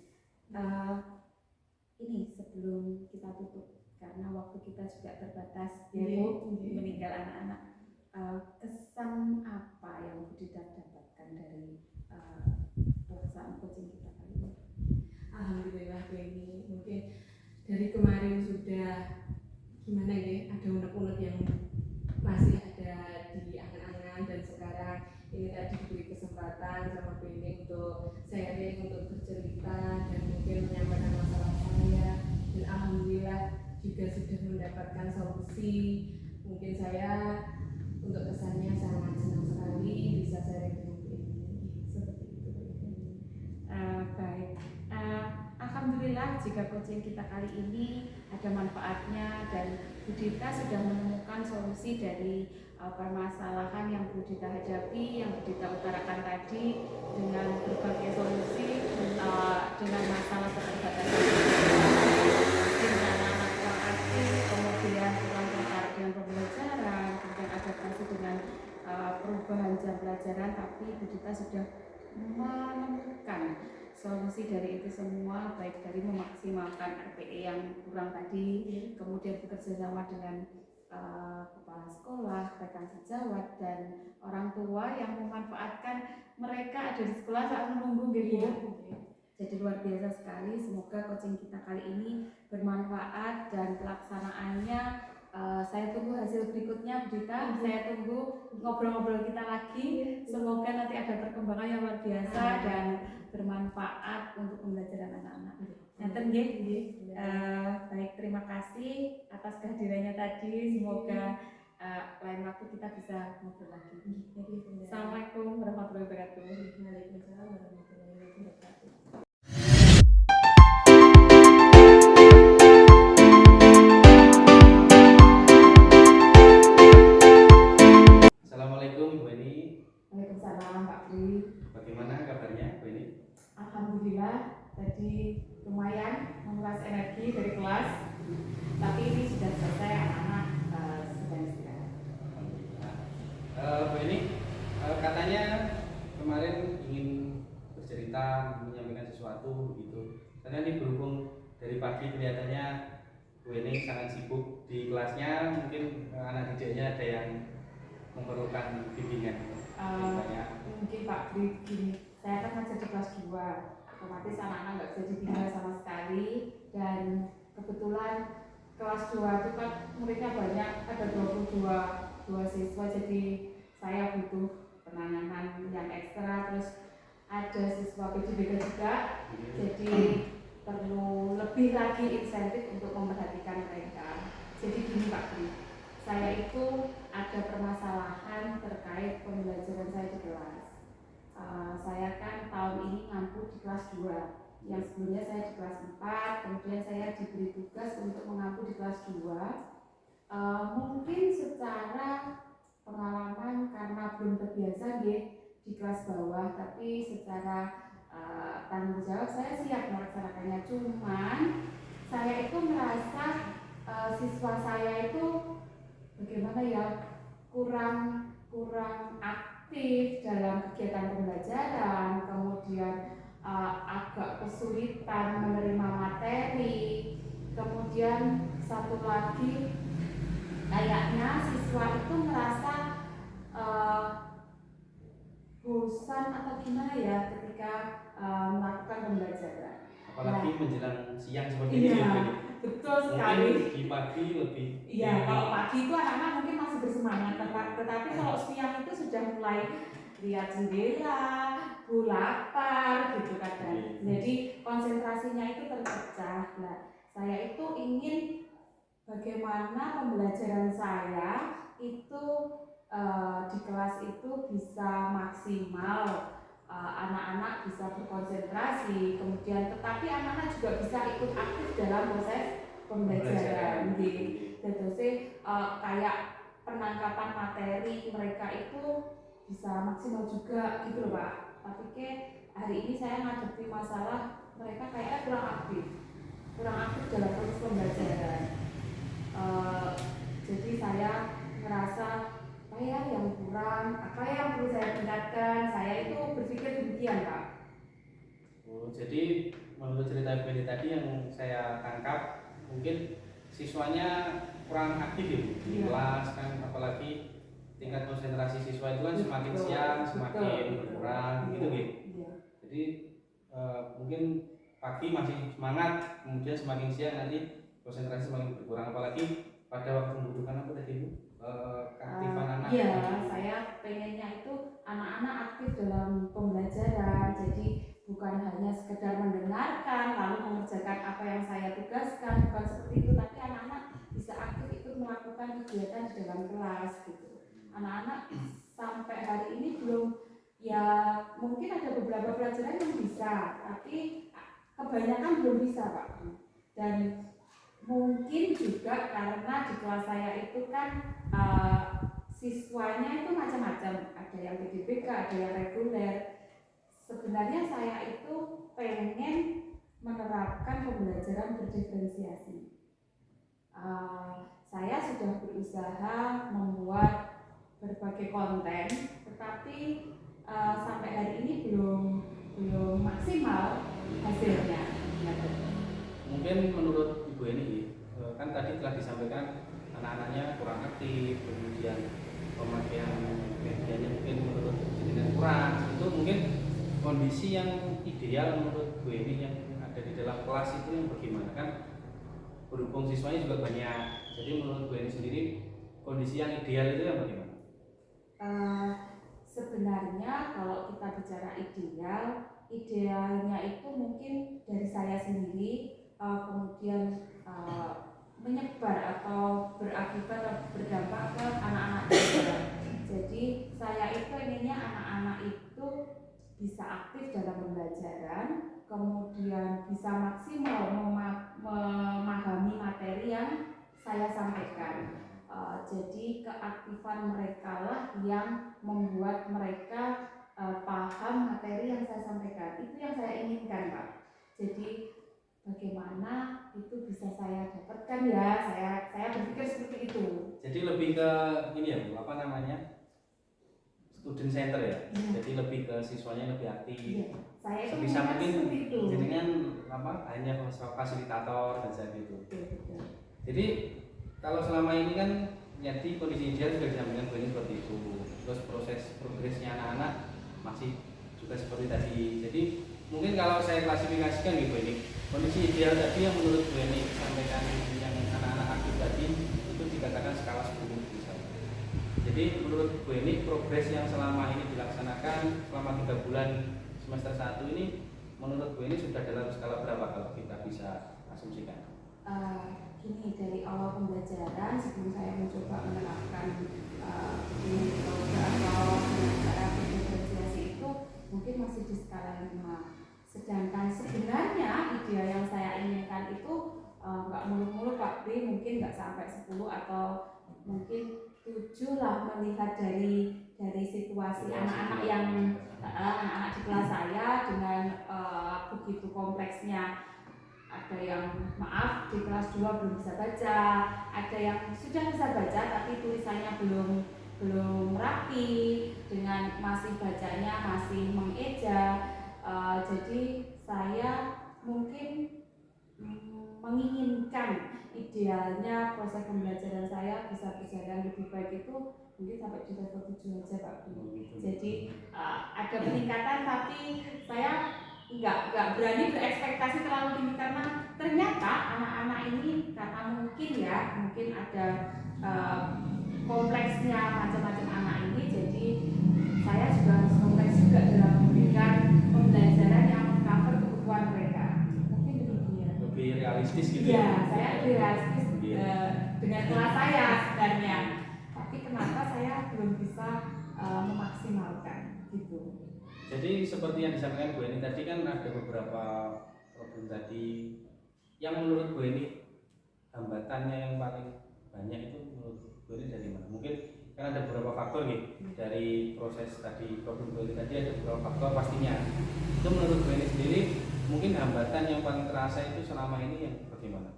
ini sebelum kita tutup karena waktu kita juga terbatas ya Iya, Bu, iya. meninggal anak-anak. Kesan apa yang Bu Dita dapatkan dari pelaksanaan coaching kita kali ini? Alhamdulillah Bu Eni, mungkin dari kemarin sudah gimana ya, ada unek-unek yang masih ada di angan-angan, dan sekarang ini tadi diberi kesempatan sama Bu Eni untuk sharing, untuk bercerita dan mungkin menyampaikan masalah saya, dan alhamdulillah juga sudah mendapatkan solusi. Mungkin saya untuk kesannya sangat senang sekali bisa sharing dengan Bu Eni, seperti itu Bu Eni. Baik, alhamdulillah jika coaching kita kali ini ada manfaatnya dan Bu Dita sudah menemukan solusi dari permasalahan yang Bu Dita hadapi, yang Bu Dita utarakan tadi, dengan berbagai solusi dengan masalah keterbatasan dengan anak kurang aktif, kemudian kurang tertarik dengan pembelajaran, kemudian adaptasi dengan perubahan jam pelajaran, tapi Bu Dita sudah menemukan solusi dari itu semua, baik dari memaksimalkan RPE yang kurang tadi, kemudian bekerja sama dengan kepala sekolah, rekan sejawat, dan orang tua yang memanfaatkan mereka ada di sekolah saat menunggu gitu. Jadi luar biasa sekali. Semoga coaching kita kali ini bermanfaat dan pelaksanaannya saya tunggu hasil berikutnya Bu Dita. Saya tunggu ngobrol-ngobrol kita lagi. Semoga nanti ada perkembangan yang luar biasa dan bermanfaat untuk pembelajaran anak-anak. Nanten nggih. Baik, terima kasih atas kehadirannya tadi. Semoga lain waktu kita bisa ngobrol lagi. Assalamualaikum warahmatullahi wabarakatuh. Waalaikumsalam warahmatullahi wabarakatuh. Assalamualaikum Bu Eni. Waalaikumsalam Pak Pri. Bagaimana kabarnya Bu Eni? Alhamdulillah tadi lumayan menguras energi dari kelas, tapi ini sudah selesai, anak-anak sedang istirahat. Alhamdulillah. Bu Eni, katanya kemarin ingin bercerita, menyampaikan sesuatu gitu. Karena ini berhubung dari pagi kelihatannya Bu Eni sangat sibuk di kelasnya, mungkin anak didiknya ada yang memerlukan bimbingan. Mungkin Pak Pri, gini, saya kan ngajar di kelas 2, otomatis anak-anak nggak bisa ditinggal sama sekali, dan kebetulan kelas 2 itu kan muridnya banyak, ada 22 siswa, jadi saya butuh penanganan yang ekstra, terus ada siswa PJBK juga, jadi perlu lebih lagi insentif untuk memperhatikan mereka. Jadi gini Pak Pri, saya itu ada permasalahan terkait pembelajaran saya di kelas. Saya kan tahun ini ngampu di kelas 2, yang sebelumnya saya di kelas 4, kemudian saya diberi tugas untuk mengampu di kelas 2. Mungkin secara pengalaman karena belum terbiasa di kelas bawah, tapi secara tanggung jawab saya siap melaksanakannya. Cuman saya itu merasa siswa saya itu bagaimana ya, kurang aktif dalam kegiatan pembelajaran, kemudian agak kesulitan menerima materi, kemudian satu lagi kayaknya siswa itu merasa bosan atau gimana ya ketika melakukan pembelajaran. Apalagi menjelang siang seperti Iya, ini Bu Eni. betul sekali. Mungkin di pagi lebih. Iya, kalau pagi itu anak-anak mungkin masih bersemangat, tetapi kalau siang itu sudah mulai lihat jendela, lapar gitu kadang. Jadi konsentrasinya itu terpecah. Nah, saya itu ingin bagaimana pembelajaran saya itu di kelas itu bisa maksimal, anak-anak bisa berkonsentrasi, kemudian tetapi anak-anak juga bisa ikut aktif dalam proses pembelajaran. Jadi kayak penangkapan materi mereka itu bisa maksimal juga gitu loh Pak. Tapi hari ini saya ngadepi masalah mereka kayaknya kurang aktif dalam proses pembelajaran. Jadi saya merasa apa ya yang kurang, apa yang perlu saya tingkatkan. Saya itu berpikir demikian Pak. Jadi menurut cerita Bu Eni tadi yang saya tangkap, mungkin siswanya kurang aktif ya Bu, di kelas kan, apalagi tingkat konsentrasi siswa itu kan semakin siang semakin berkurang gitu gitu. Jadi mungkin pagi masih semangat, kemudian semakin siang nanti konsentrasi semakin berkurang, apalagi pada waktu membutuhkan apa tadi Bu? Keaktifan anak. Iya, saya pengennya itu anak-anak aktif dalam pembelajaran. Jadi bukan hanya sekedar mendengarkan lalu mengerjakan apa yang saya tugaskan, bukan seperti itu, tapi anak-anak bisa aktif ikut melakukan kegiatan di dalam kelas gitu. Anak-anak sampai hari ini belum, ya mungkin ada beberapa pelajaran yang bisa, tapi kebanyakan belum bisa Pak. Dan mungkin juga karena di kelas saya itu kan siswanya itu macam-macam, ada yang PDBK, ada yang reguler. Sebenarnya saya itu pengen menerapkan pembelajaran berdiferensiasi. Saya sudah berusaha membuat berbagai konten, tetapi sampai hari ini belum maksimal hasilnya. Mungkin menurut Ibu Eni, kan tadi telah disampaikan anak-anaknya kurang aktif, kemudian pemakaian medianya mungkin menurut jenengan kurang. Itu mungkin kondisi yang ideal menurut Bu Eni yang ada di dalam kelas itu yang bagaimana kan? Berhubung siswanya juga banyak, jadi menurut Bu Eni sendiri kondisi yang ideal itu yang bagaimana? Sebenarnya kalau kita bicara idealnya itu mungkin dari saya sendiri, kemudian menyebar atau berakibat atau berdampak ke anak-anak juga. Jadi saya itu inginnya anak-anak itu bisa aktif dalam pembelajaran, kemudian bisa maksimal memahami materi yang saya sampaikan. Jadi keaktifan mereka lah yang membuat mereka paham materi yang saya sampaikan. Itu yang saya inginkan Pak. Jadi bagaimana itu bisa saya dapatkan ya, saya berpikir seperti itu. Jadi lebih ke ini ya Bu, apa namanya, student center ya. Jadi lebih ke siswanya lebih aktif. Saya itu sebisa mungkin itu. Jenengan apa hanya fasilitator dan gitu. Jadi kalau selama ini kan jadi kondisi ideal sudah disampaikan Bu Eni seperti itu. Terus proses progresnya anak-anak masih juga seperti tadi. Jadi mungkin kalau saya klasifikasikan gitu ini, kondisi ideal tadi yang menurut Bu Eni sampaikan yang anak-anak aktif tadi itu dikatakan skala 10 misalnya. Jadi menurut Bu Eni progres yang selama ini dilaksanakan selama 3 bulan semester 1 ini menurut Bu Eni sudah dalam skala berapa kalau kita bisa asumsikan? Gini, dari awal pembelajaran sebelum saya mencoba menerapkan metode atau cara berdiferensiasi itu mungkin masih di skala 5. Sedangkan sebenarnya ideal yang saya inginkan itu nggak muluk-muluk Pak Pri, mungkin nggak sampai 10 atau mungkin 7 lah, melihat dari situasi anak-anak yang anak-anak di kelas saya dengan begitu kompleksnya. Ada yang maaf di kelas 2 belum bisa baca, ada yang sudah bisa baca tapi tulisannya belum rapi, dengan masih bacanya masih mengeja. Jadi saya mungkin menginginkan idealnya proses pembelajaran saya bisa berjalan lebih baik itu mungkin sampai di level 7 aja Pak. Jadi ada peningkatan, tapi saya nggak berani berekspektasi terlalu tinggi karena ternyata anak-anak ini karena mungkin ada kompleksnya macam-macam anak ini, jadi saya juga harus kompleks juga dalam memberikan pembelajaran yang mengcover kebutuhan mereka. Mungkin demikian. Lebih realistis gitu ya? Saya lebih realistis dengan kelas saya sebenarnya, tapi kenapa saya belum bisa memaksimalkan gitu. Jadi seperti yang disampaikan Bu Eni tadi kan ada beberapa problem tadi yang menurut Bu Eni hambatannya yang paling banyak itu menurut Bu Eni dari mana? Mungkin kan ada beberapa faktor nih dari proses tadi problem Bu Eni tadi, ada beberapa faktor pastinya. Itu menurut Bu Eni sendiri mungkin hambatan yang paling terasa itu selama ini yang bagaimana?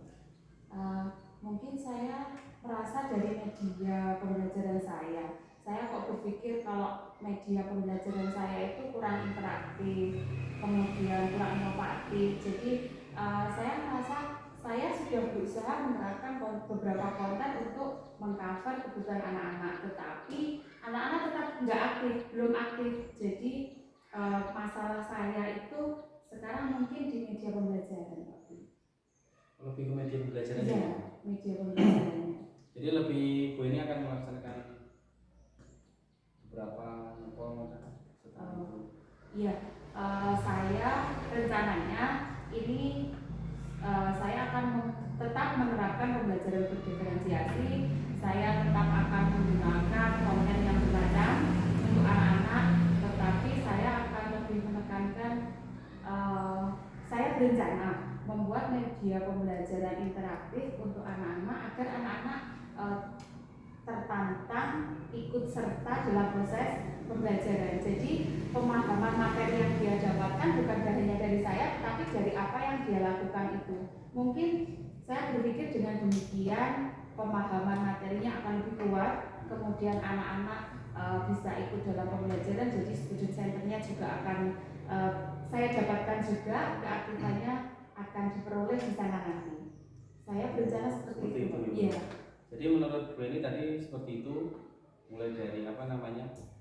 Mungkin saya merasa dari media pembelajaran saya saya kok berpikir kalau media pembelajaran saya itu kurang interaktif, kemudian kurang inovatif. Jadi saya merasa saya sudah berusaha menerapkan beberapa konten untuk mengcover kebutuhan anak-anak, tetapi anak-anak tetap nggak aktif, belum aktif. Jadi masalah saya itu sekarang mungkin di media pembelajaran, Pak. Lebih ke media pembelajaran. Iya, media pembelajarannya. Jadi lebih Bu ini akan melaksanakan beberapa setelah itu. Iya, saya rencananya ini saya akan tetap menerapkan pembelajaran berdiferensiasi. Saya tetap akan menggunakan konten yang beragam untuk anak-anak, tetapi saya akan lebih menekankan saya berencana membuat media pembelajaran interaktif untuk anak-anak agar anak-anak tertantang ikut serta dalam proses pembelajaran. Jadi pemahaman materi yang dia dapatkan bukan hanya dari saya, tetapi dari apa yang dia lakukan itu. Mungkin saya berpikir dengan demikian pemahaman materinya akan lebih kuat, kemudian anak-anak bisa ikut dalam pembelajaran. Jadi student centernya juga akan saya dapatkan juga, keaktifannya akan diperoleh di sana nanti. Saya berencana seperti itu. Iya. Jadi menurut Bu ini tadi seperti itu, mulai dari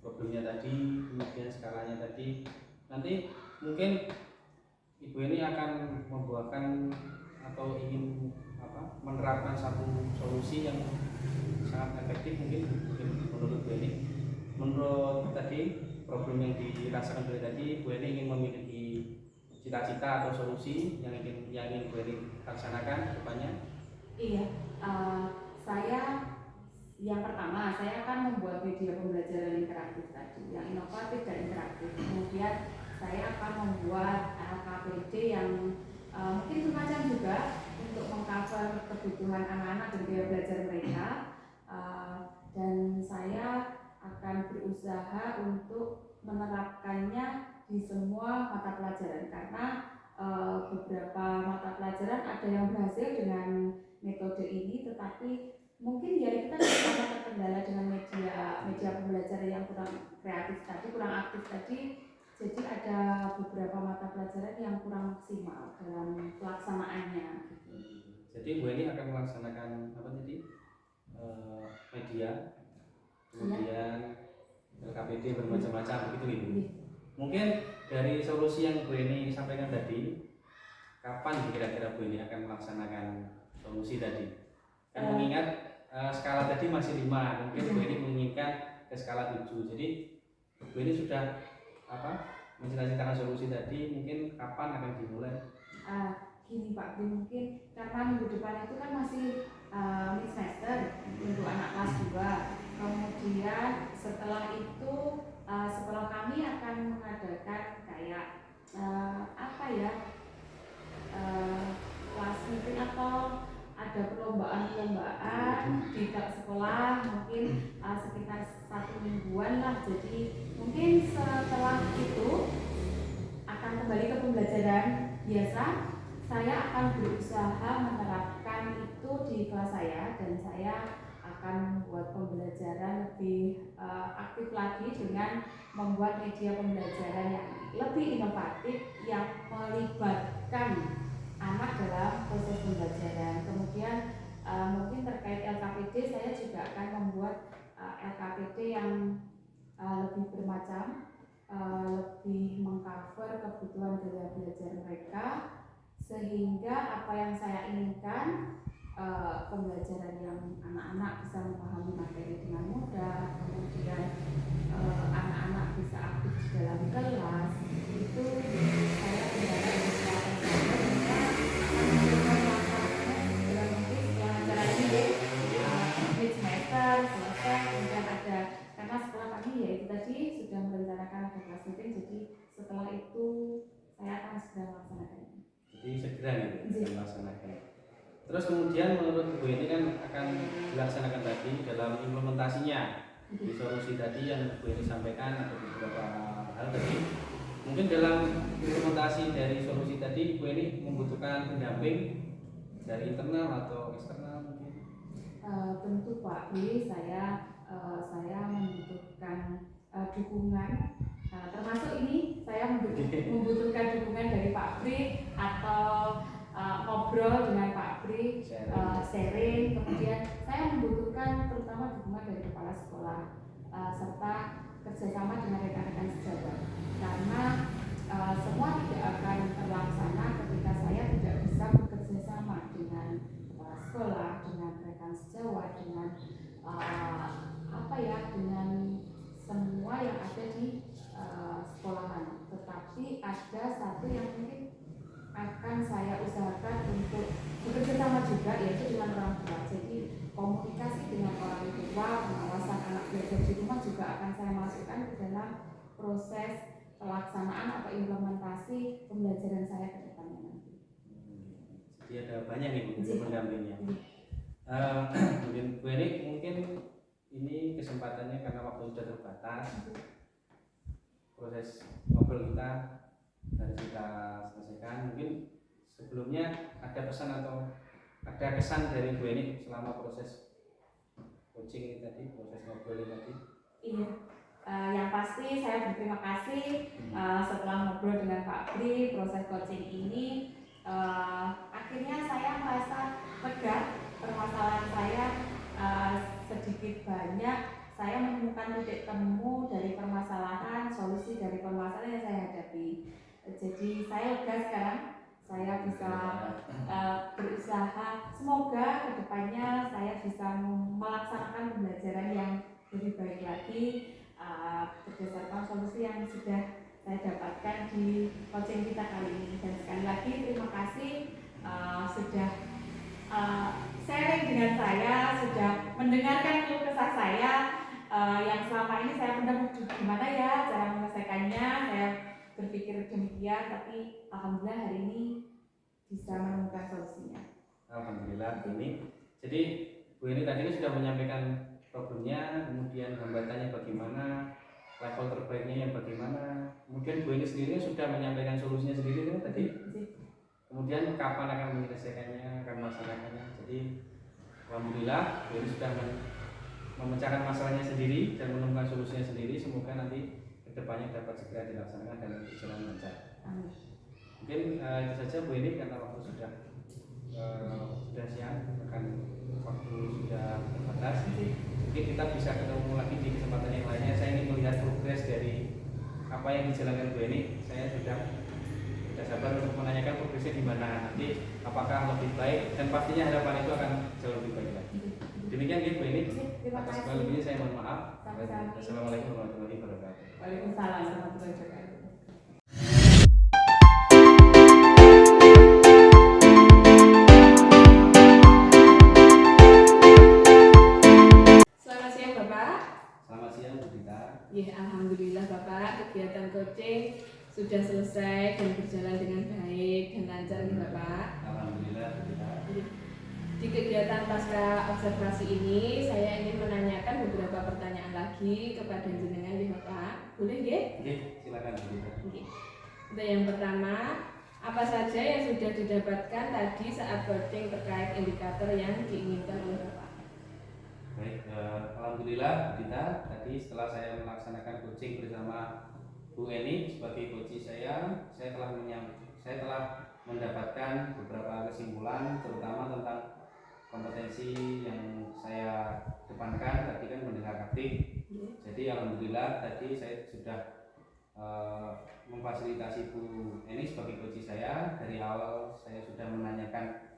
problemnya tadi, kemudian skalanya tadi. Nanti mungkin Ibu ini akan membuahkan atau ingin menerapkan satu solusi yang sangat efektif mungkin menurut Bu ini. Menurut tadi problem yang dirasakan Bu tadi, Bu ini ingin memiliki cita-cita atau solusi yang ingin Bu ini laksanakan depannya. Iya. Saya yang pertama saya akan membuat media pembelajaran interaktif tadi yang inovatif dan interaktif. Kemudian saya akan membuat LKPD yang mungkin semacam juga untuk mengcover kebutuhan anak-anak dan gaya belajar mereka. Dan saya akan berusaha untuk menerapkannya di semua mata pelajaran karena beberapa mata pelajaran ada yang berhasil dengan metode ini, tetapi mungkin ya kita sama terkendala dengan media pembelajaran yang kurang kreatif tadi, kurang aktif tadi. Jadi ada beberapa mata pelajaran yang kurang maksimal dalam pelaksanaannya. Jadi Bu ini akan melaksanakan media, kemudian LKPD bermacam-macam begitu Ibu. Mungkin dari solusi yang Bu ini sampaikan tadi, kapan kira-kira Bu ini akan melaksanakan solusi tadi? Kan mengingat skala tadi masih 5, mungkin Bu ini menginginkan ke skala 7. Jadi Bu ini sudah mencita-citakan solusi tadi, mungkin kapan akan dimulai? Gini Pak, mungkin karena minggu depan itu kan masih mid semester untuk anak kelas 2. Kemudian setelah itu sekolah kami akan mengadakan kayak kelas meeting atau ada perlombaan di sekolah, mungkin sekitar 1 mingguan lah. Jadi mungkin setelah itu akan kembali ke pembelajaran biasa. Saya akan berusaha menerapkan itu di kelas saya, dan saya akan membuat pembelajaran lebih aktif lagi dengan membuat media pembelajaran yang lebih inovatif yang melibatkan anak dalam proses pembelajaran. Kemudian mungkin terkait LKPD, saya juga akan membuat LKPD yang lebih bermacam, lebih mengcover kebutuhan gaya belajar mereka, sehingga apa yang saya inginkan, pembelajaran yang anak-anak bisa memahami materi dengan mudah, kemudian anak-anak bisa aktif di dalam kelas, itu saya berharap bisa semester selesai. Kemudian ada, karena sekolah kami ya itu tadi sudah merencanakan ada kelas meeting, jadi setelah itu saya akan segera melaksanakannya. Jadi segera melaksanakan. Terus kemudian menurut Bu ini kan akan dilaksanakan tadi dalam implementasinya di solusi tadi yang Bu ini sampaikan, ada beberapa hal tadi. Mungkin dalam implementasi dari solusi tadi Bu ini membutuhkan pendamping dari internal atau eksternal mungkin? Tentu Pak, saya saya membutuhkan dukungan, termasuk ini saya membutuhkan dukungan dari Pak Bri atau ngobrol dengan Pak Bri, sharing. Kemudian saya membutuhkan terutama dukungan dari kepala sekolah serta kerjasama dengan rekan-rekan sejawat, karena semua tidak akan terlaksana ketika saya tidak bisa bekerja sama dengan kepala sekolah, dengan rekan sejawat, dengan dengan semua yang ada di sekolahan. Tetapi ada satu yang mungkin akan saya usahakan untuk bekerja sama juga, yaitu dengan orang tua. Jadi komunikasi dengan orang tua, pengawasan anak belajar di rumah juga akan saya masukkan ke dalam proses pelaksanaan atau implementasi pembelajaran saya ke depannya nanti. Jadi ada banyak nih pendampingnya. Mungkin Bu Eni, mungkin ini kesempatannya karena waktu sudah terbatas. Proses ngobrol kita harus kita selesaikan. Mungkin sebelumnya ada pesan atau ada kesan dari Bu Eni selama proses coaching ini tadi, proses ngobrol ini tadi? Iya, yang pasti saya berterima kasih setelah ngobrol dengan Pak Bri, proses coaching ini akhirnya saya merasa lega. Permasalahan saya sedikit banyak saya menemukan titik temu dari permasalahan, solusi dari permasalahan yang saya hadapi. Jadi saya lega sekarang, saya bisa berusaha, semoga kedepannya saya bisa melaksanakan pembelajaran yang lebih baik lagi berdasarkan solusi yang sudah saya dapatkan di coaching kita kali ini. Dan sekali lagi terima kasih sudah sharing dengan saya, sudah mendengarkan keluh kesah saya yang selama ini saya pendam gimana ya cara menyelesaikannya. Saya berpikir demikian, tapi alhamdulillah hari ini bisa menemukan solusinya. Alhamdulillah ini. Jadi Bu ini tadi sudah menyampaikan problemnya, kemudian hambatannya bagaimana, level terbaiknya yang bagaimana. Kemudian Bu ini sendiri sudah menyampaikan solusinya sendiri kan tadi. Kemudian kapan akan menyelesaikannya, akan melaksanakannya. Jadi alhamdulillah Bu ini sudah memecahkan masalahnya sendiri dan menemukan solusinya sendiri. Semoga nanti kedepannya dapat segera dilaksanakan dan berjalan lancar. Mungkin itu saja Bu ini, karena waktu sudah siang, akan waktu sudah terbatas. Mungkin kita bisa ketemu lagi di kesempatan yang lainnya. Saya ingin melihat progres dari apa yang dijalankan Bu ini. Saya sudah sabar untuk menanyakan progresnya di mana nanti, apakah lebih baik, dan pastinya harapan itu akan jauh lebih baik lagi. Demikian Bu ini. Atas selebihnya saya mohon maaf. Assalamualaikum warahmatullahi wabarakatuh. Waalaikumsalam warahmatullahi wabarakatuh. Selamat siang Bapak. Selamat siang Bu Dita. Ya, alhamdulillah Bapak, kegiatan coaching sudah selesai dan berjalan dengan baik dan lancar nih Bapak. Alhamdulillah Bu Dita. Di kegiatan pasca observasi ini saya ingin menanyakan beberapa pertanyaan lagi kepada jenengan nih Bapak. Boleh ya? Oke, silakan Bu Dita. Untuk yang pertama, apa saja yang sudah didapatkan tadi saat coaching terkait indikator yang diinginkan oleh Bapak? Baik, alhamdulillah Bu Dita, tadi setelah saya melaksanakan coaching bersama Bu Eni sebagai coach saya telah mendapatkan beberapa kesimpulan, terutama tentang kompetensi yang saya depankan tadi kan mendengar aktif. Jadi alhamdulillah tadi saya sudah memfasilitasi Bu Eni sebagai coach saya. Dari awal saya sudah menanyakan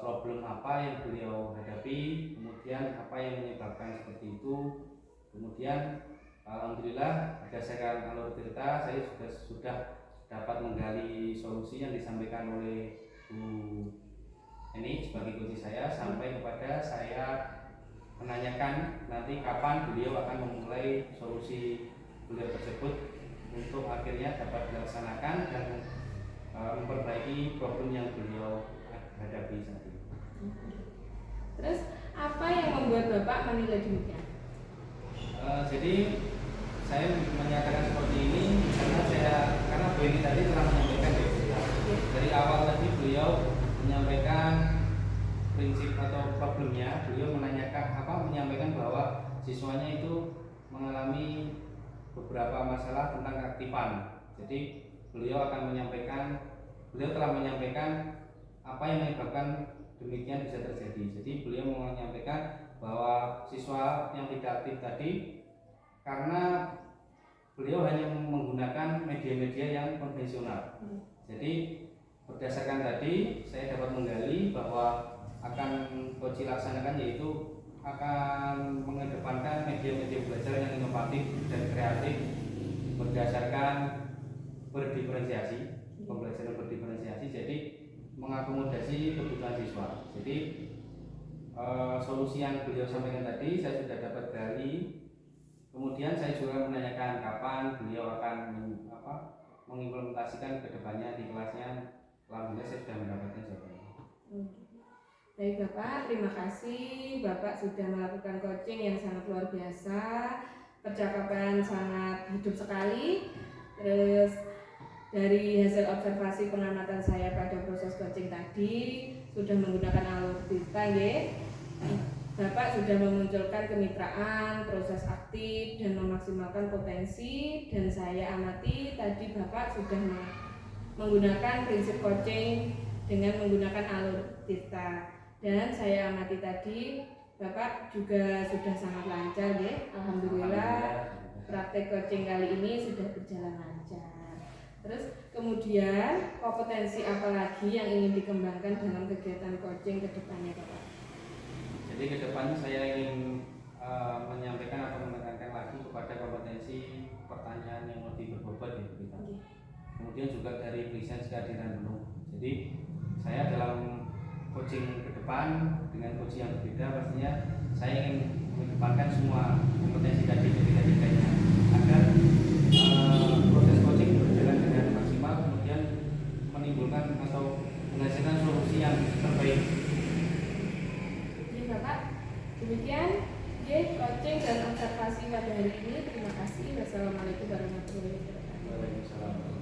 problem apa yang beliau hadapi, kemudian apa yang menyebabkan seperti itu. Kemudian alhamdulillah berdasarkan alur cerita saya sudah dapat menggali solusi yang disampaikan oleh Bu Eni sebagai coach saya, sampai kepada saya menanyakan nanti kapan beliau akan memulai solusi beliau tersebut untuk akhirnya dapat dilaksanakan dan memperbaiki problem yang beliau hadapi saat ini. Terus apa yang membuat Bapak menilai demikian? Jadi saya menyatakan seperti ini karena Bu Eni tadi telah menyampaikan dari awal tadi beliau menyampaikan prinsip atau problemnya. Beliau menyampaikan bahwa siswanya itu mengalami beberapa masalah tentang keaktifan. Jadi beliau telah menyampaikan apa yang menyebabkan demikian bisa terjadi. Jadi beliau menyampaikan bahwa siswa yang tidak aktif tadi karena beliau hanya menggunakan media-media yang konvensional. Jadi berdasarkan tadi saya dapat menggali bahwa akan Koci laksanakan yaitu akan mengedepankan media-media belajar yang inovatif dan kreatif berdasarkan berdiferensiasi, pembelajaran berdiferensiasi, jadi mengakomodasi kebutuhan siswa. Jadi solusi yang beliau sampaikan tadi saya sudah dapat gali. Kemudian saya juga menanyakan kapan beliau akan mengimplementasikan ke depannya di kelasnya. Alhamdulillah saya sudah mendapatkan jawabannya. Baik Bapak, terima kasih Bapak sudah melakukan coaching yang sangat luar biasa. Percakapan sangat hidup sekali. Terus dari hasil observasi pengamatan saya pada proses coaching tadi sudah menggunakan alur dita, Bapak sudah memunculkan kemitraan, proses aktif dan memaksimalkan potensi, dan saya amati tadi Bapak sudah menggunakan prinsip coaching dengan menggunakan alur dita, dan saya amati tadi Bapak juga sudah sangat lancar, Alhamdulillah. Praktek coaching kali ini sudah berjalan lancar. Terus kemudian kompetensi apa lagi yang ingin dikembangkan dalam kegiatan coaching ke depannya Bapak? Jadi ke depannya saya ingin menyampaikan atau menekankan lagi kepada kompetensi pertanyaan yang lebih berbobot ya kita. Kemudian juga dari presence kehadiran penuh. Jadi saya dalam coaching ke depan dengan coaching yang berbeda pastinya saya ingin mengedepankan semua kompetensi tadi ketiga-tiganya agar proses coaching berjalan dengan maksimal, kemudian menimbulkan atau menghasilkan solusi yang terbaik. Bapak, demikian coaching dan observasi pada hari ini. Terima kasih. Wassalamualaikum warahmatullahi wabarakatuh. Waalaikumsalam.